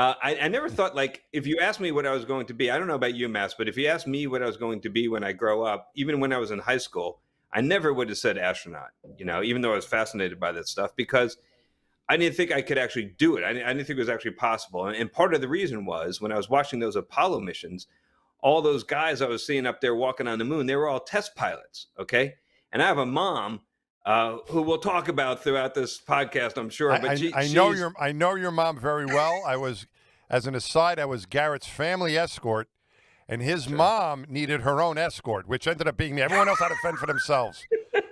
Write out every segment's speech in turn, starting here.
I never thought, like, if you asked me what I was going to be, I don't know about you, Mass, but if you asked me what I was going to be when I grow up, even when I was in high school, I never would have said astronaut, even though I was fascinated by that stuff because I didn't think I could actually do it. I didn't think it was actually possible. And part of the reason was when I was watching those Apollo missions, all those guys I was seeing up there walking on the moon, they were all test pilots. Okay. And I have a mom who we'll talk about throughout this podcast, I'm sure. But I know your mom very well. As an aside, I was Garrett's family escort, and his mom needed her own escort, which ended up being me. Everyone else had to fend for themselves.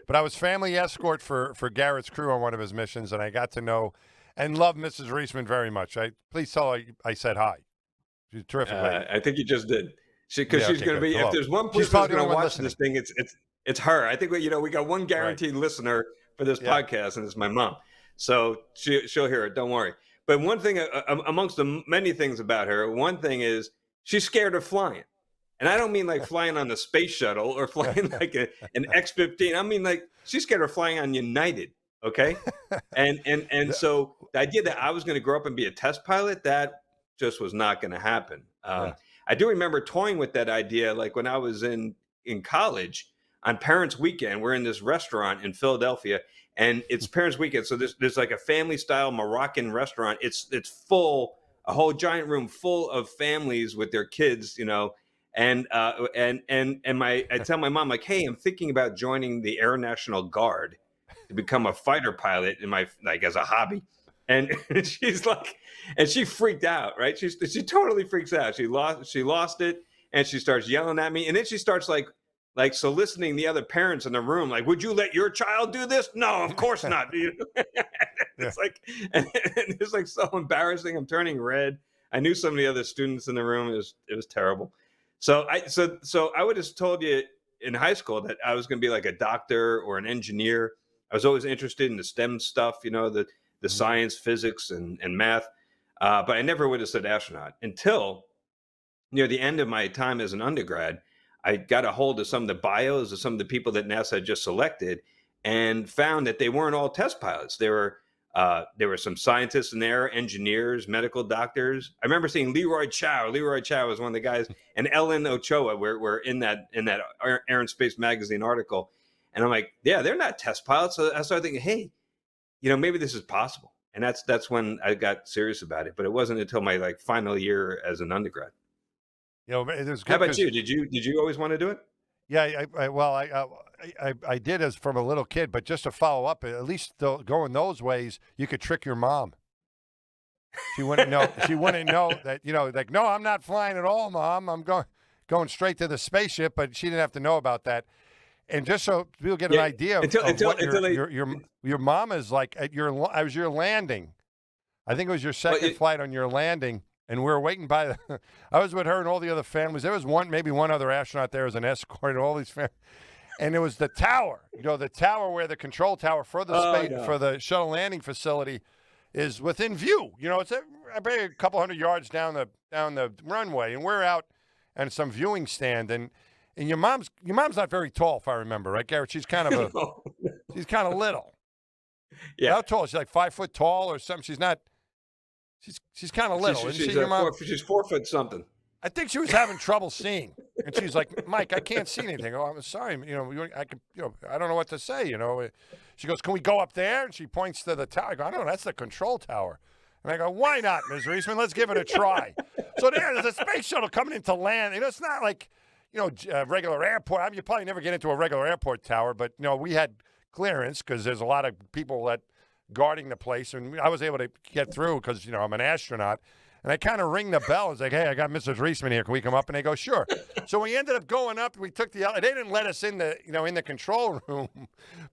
But I was family escort for Garrett's crew on one of his missions, and I got to know and love Mrs. Reisman very much. Please tell her I said hi. She's a terrific lady. I think you just did. Because she's going to be, if there's one person who's going to watch this thing, it's her. I think we got one guaranteed listener for this podcast, and it's my mom. So she'll hear it. Don't worry. But one thing, amongst the many things about her, one thing is she's scared of flying. And I don't mean like flying on the space shuttle or flying like an X-15. I mean like she's scared of flying on United. Okay. And so the idea that I was going to grow up and be a test pilot, that just was not going to happen. I do remember toying with that idea, like when I was in college on Parents' Weekend. We're in this restaurant in Philadelphia, and it's Parents' Weekend. So there's like a family style Moroccan restaurant. It's full, a whole giant room full of families with their kids, And I tell my mom, like, hey, I'm thinking about joining the Air National Guard to become a fighter pilot as a hobby. And she's like, and she freaked out, right? She totally freaks out. She lost it, and she starts yelling at me, and then she starts like soliciting the other parents in the room, like, would you let your child do this? No, of course not. It's like, and it's like so embarrassing. I'm turning red. I knew some of the other students in the room. It was terrible. So I would have told you in high school that I was going to be like a doctor or an engineer. I was always interested in the STEM stuff, the science, physics, and math. But I never would have said astronaut until near the end of my time as an undergrad. I got a hold of some of the bios of some of the people that NASA had just selected and found that they weren't all test pilots. There were some scientists in there, engineers, medical doctors. I remember seeing Leroy Chow. Leroy Chow was one of the guys, and Ellen Ochoa were in that Air and Space magazine article. And I'm like, yeah, they're not test pilots. So I started thinking, hey, maybe this is possible. And that's when I got serious about it. But it wasn't until my final year as an undergrad. It was good. How about you? Did you always want to do it? Yeah, I did as from a little kid, but just to follow up, at least going those ways, you could trick your mom. She wouldn't know. She wouldn't know that like, no, I'm not flying at all, Mom. I'm going straight to the spaceship. But she didn't have to know about that. And just so people get an idea of what your mom is like at your landing. I think it was your second flight on your landing. And we were waiting by I was with her and all the other families. There was maybe one other astronaut there as an escort and all these families. And it was the tower, the tower where the control tower for the for the shuttle landing facility is within view. It's a couple hundred yards down the runway, and we're out on some viewing stand. And your mom's not very tall, if I remember, right, Garrett? She's kind of she's kind of little. Yeah, how tall? She's like 5 foot tall or something. She's not. She's kind of little. She's 4 foot something. I think she was having trouble seeing, and she's like, "Mike, I can't see anything." Oh, I'm sorry. I can. I don't know what to say. She goes, "Can we go up there?" And she points to the tower. I go, "I don't know. That's the control tower." And I go, "Why not, Ms. Reisman? Let's give it a try." So there's a space shuttle coming into land. It's not like a regular airport. I mean, you probably never get into a regular airport tower, but we had clearance because there's a lot of people that guarding the place, and I was able to get through because I'm an astronaut. And I kind of ring the bell. It's like, hey, I got Mrs. Reisman here. Can we come up? And they go, sure. So we ended up going up. We took they didn't let us in the control room,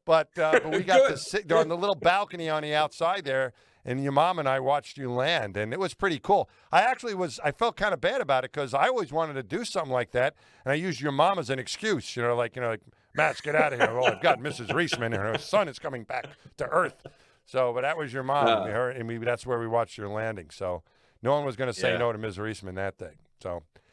but we got to sit on the little balcony on the outside there. And your mom and I watched you land, and it was pretty cool. I felt kind of bad about it because I always wanted to do something like that, and I used your mom as an excuse. Like Matt, get out of here. Well, I've got Mrs. Reisman, and her son is coming back to Earth. So, but that was your mom, and that's where we watched your landing. So. No one was going to say no to Ms. Reisman that day. So